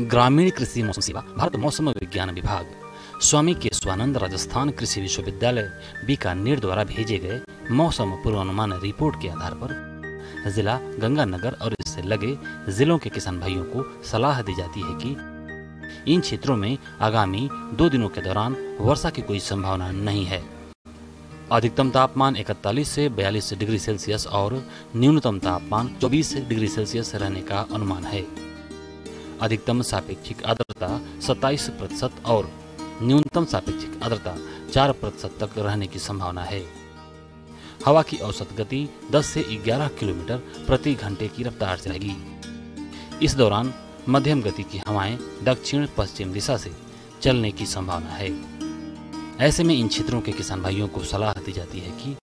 ग्रामीण कृषि मौसम सेवा, भारत मौसम विज्ञान विभाग, स्वामी केशवानंद राजस्थान कृषि विश्वविद्यालय बीकानेर द्वारा भेजे गए मौसम पूर्वानुमान रिपोर्ट के आधार पर जिला गंगानगर और इससे लगे जिलों के किसान भाइयों को सलाह दी जाती है कि इन क्षेत्रों में आगामी 2 दिनों के दौरान वर्षा की कोई संभावना नहीं है। अधिकतम तापमान 41 से 42 डिग्री सेल्सियस और न्यूनतम तापमान 24 डिग्री सेल्सियस रहने का अनुमान है। अधिकतम सापेक्षिक आर्द्रता 27% और न्यूनतम सापेक्षिक आर्द्रता 4% तक रहने की संभावना है। हवा की औसत गति 10 से 11 किलोमीटर प्रति घंटे की रफ्तार से रहेगी। इस दौरान मध्यम गति की हवाएं दक्षिण पश्चिम दिशा से चलने की संभावना है। ऐसे में इन क्षेत्रों के किसान भाइयों को सलाह दी जाती है कि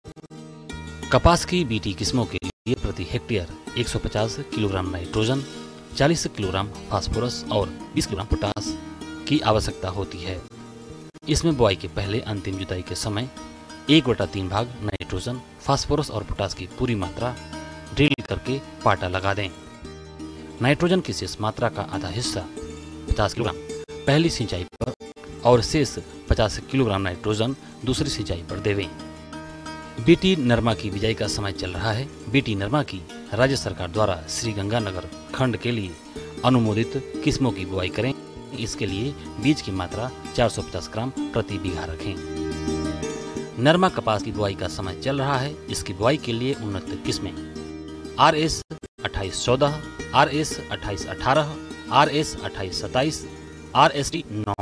कपास की बीटी किस्मों के लिए प्रति hectare 150 kilogram nitrogen, 40 kilogram phosphorus और 20 किलोग्राम पोटास की आवश्यकता होती है। इसमें बुआई के पहले अंतिम जुताई के समय 1/3 भाग नाइट्रोजन, फास्फोरस और पोटास की पूरी मात्रा ड्रिल करके पाटा लगा दें। नाइट्रोजन की शेष मात्रा का आधा हिस्सा 50 किलोग्राम पहली सिंचाई पर और शेष 50 किलोग्राम नाइट्रोजन दूसरी सिंचाई पर देवें। बीटी नरमा की बिजाई का समय चल रहा है। बीटी नरमा की राज्य सरकार द्वारा श्री गंगानगर खंड के लिए अनुमोदित किस्मों की बुआई करें। इसके लिए बीज की मात्रा 450 ग्राम प्रति बीघा रखें। नरमा कपास की बुआई का समय चल रहा है। इसकी बुआई के लिए उन्नत किस्में RS 2814, RS 2818, RS 2827, RST 9,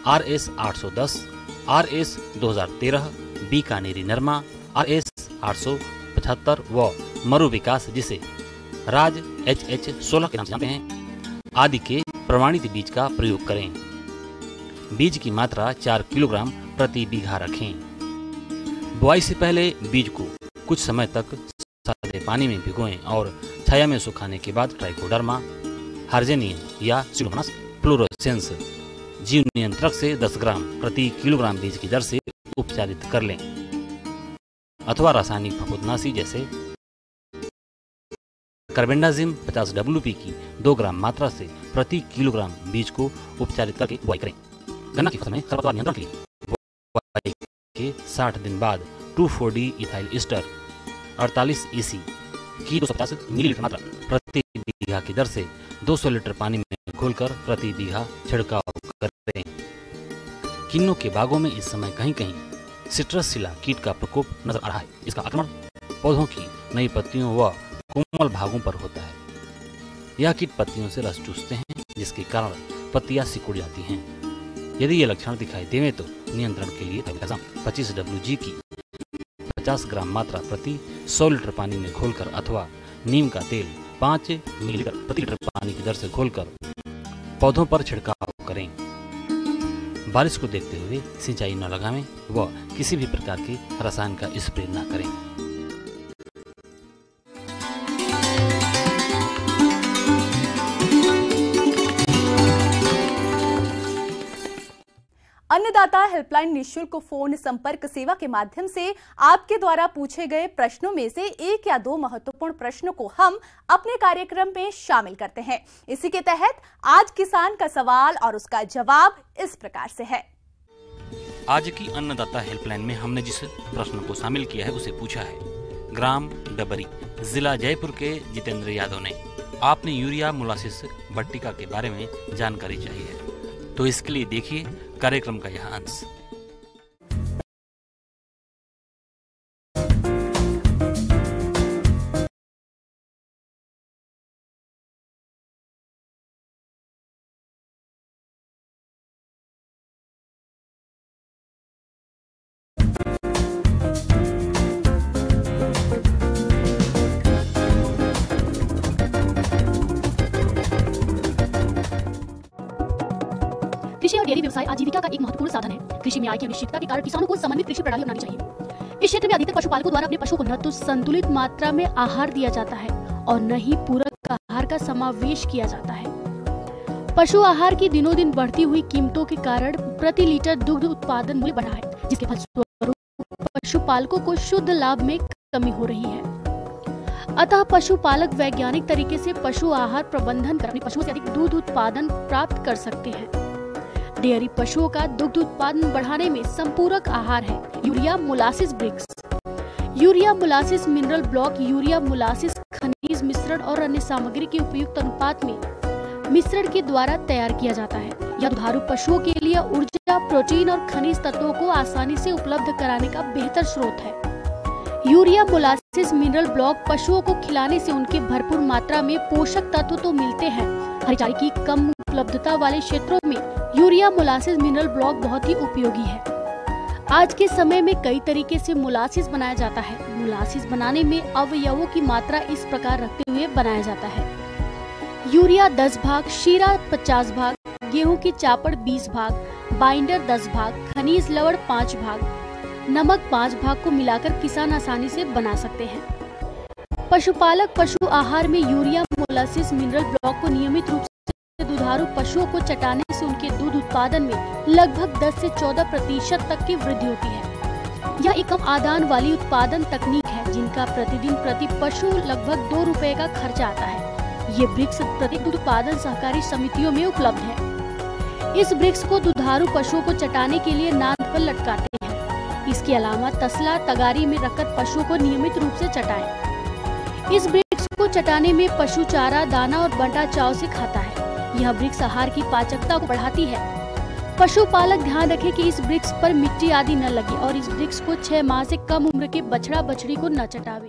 RS 810, RS 2013, बीकानेरी नरमा RS 875 व मरु विकास जिसे राज HH 16 के नाम से जानते हैं आदि के प्रमाणित बीज का प्रयोग करें। बीज की मात्रा 4 किलोग्राम प्रति बीघा रखें। बुआई से पहले बीज को कुछ समय तक सादे पानी में भिगोएं और छाया में सुखाने के बाद ट्राइकोडर्मा, हार्जेनियम या स्यूडोमोनास फ्लोरोसेंस जीव नियंत्रक से 10 ग्राम प्रति किलोग्राम बीज की दर से उपचारित कर लें अथवा रासायनिक फफूंदनाशी जैसे कार्बेंडाजिम 50 WP की 2 ग्राम मात्रा से प्रति किलोग्राम बीज को उपचारित करके बुआई करें। गन्ना की फसल में खरपतवार नियंत्रण के लिए बुआई के 60 दिन बाद 2,4-D इथाइल ईस्टर 48 EC की 250 मिलीलीटर मात्रा प्रति बीघा की दर से 200 लीटर पानी में घोलकर प्रति बीघा छिड़काव करें। किन्नों के बागों में इस समय कहीं कहीं सिट्रस सिला कीट का प्रकोप नजर आ रहा है। इसका आक्रमण पौधों की नई पत्तियों व कोमल भागों पर होता है। यह कीट पत्तियों से रस चूसते हैं जिसके कारण पत्तियां सिकुड़ जाती हैं। यदि ये लक्षण दिखाई देवे तो नियंत्रण के लिए 25 WG की 50 ग्राम मात्रा प्रति 100 लीटर पानी में घोलकर अथवा नीम का तेल 5 मिलीलीटर प्रति लीटर पानी की दर से घोलकर पौधों पर छिड़काव करें। बारिश को देखते हुए सिंचाई न लगावें व किसी भी प्रकार के रसायन का स्प्रे न करें। अन्नदाता हेल्पलाइन निःशुल्क फोन संपर्क सेवा के माध्यम से आपके द्वारा पूछे गए प्रश्नों में से 1 या 2 महत्वपूर्ण प्रश्नों को हम अपने कार्यक्रम में शामिल करते हैं। इसी के तहत आज किसान का सवाल और उसका जवाब इस प्रकार से है। आज की अन्नदाता हेल्पलाइन में हमने जिस प्रश्न को शामिल किया है उसे पूछा है ग्राम डबरी, जिला जयपुर के जितेंद्र यादव ने। आपने यूरिया मोलासिस बट्टिका के बारे में जानकारी चाहिए है, तो इसके लिए देखिए कार्यक्रम का यह अंश। कृषि और डेयरी व्यवसाय आजीविका का एक महत्वपूर्ण साधन है। कृषि में आय की अनिश्चितता के कारण किसानों को समन्वित कृषि प्रणाली अपनानी चाहिए। इस क्षेत्र में अधिकतर पशुपालकों द्वारा अपने पशुओं को न तो संतुलित मात्रा में आहार दिया जाता है और न ही पूरक आहार का समावेश किया जाता है। पशु आहार की दिनों दिन बढ़ती हुई कीमतों के कारण प्रति लीटर दुग्ध उत्पादन मूल्य बढ़ा है, जिसके फलस्वरूप पशुपालकों को शुद्ध लाभ में कमी हो रही है। अतः पशुपालक वैज्ञानिक तरीके से पशु आहार प्रबंधन कर अपने पशुओं से अधिक दूध उत्पादन प्राप्त कर सकते हैं। डेयरी पशुओं का दुग्ध उत्पादन बढ़ाने में संपूरक आहार है urea molasses bricks. Urea molasses mineral block urea molasses खनिज मिश्रण और अन्य सामग्री के उपयुक्त अनुपात में मिश्रण के द्वारा तैयार किया जाता है। यह दुधारू पशुओं के लिए ऊर्जा, प्रोटीन और खनिज तत्वों को आसानी से उपलब्ध कराने का बेहतर स्रोत है। यूरिया मोलासिस मिनरल ब्लॉक पशुओं को खिलाने से उनके भरपूर मात्रा में पोषक तत्व तो मिलते हैं। हरी चारे की कम उपलब्धता वाले क्षेत्रों में यूरिया मोलासिस मिनरल ब्लॉक बहुत ही उपयोगी है। आज के समय में कई तरीके से मोलासिस बनाया जाता है। मोलासिस बनाने में अवयवों की मात्रा इस प्रकार रखते हुए बनाया जाता है। यूरिया 10 भाग, शीरा 50 भाग, गेहूं की चापड़ 20 भाग, बाइंडर 10 भाग, खनिज लवण 5 भाग, नमक 5 भाग को मिलाकर किसान आसानी से बना सकते हैं। पशुपालक पशु आहार में यूरिया मोलासिस मिनरल ब्लॉक को नियमित रूप से दुधारू पशुओं को चटाने से उनके दूध उत्पादन में लगभग 10 से 14% तक की वृद्धि होती है। यह एक कम आदान वाली उत्पादन तकनीक है जिनका प्रतिदिन प्रति पशु लगभग 2 रुपए का खर्चा आता है। ये ब्रिक्स प्रत्येक दूध उत्पादन सहकारी समितियों में उपलब्ध है। इस ब्रिक्स को दुधारू पशुओं को चटाने के लिए नाद पर लटकाते हैं। इसके अलावा तसला तगारी में रखकर पशुओं को नियमित रूप से चटाएं। इस ब्रिक्स को चटाने में पशु चारा, दाना और बंटा चाव से खाता है। यह ब्रिक्स आहार की पाचकता को बढ़ाती है। पशुपालक ध्यान रखें कि इस ब्रिक्स पर मिट्टी आदि न लगे और इस ब्रिक्स को 6 माह से कम उम्र के बछड़ा बछड़ी को न चटावे।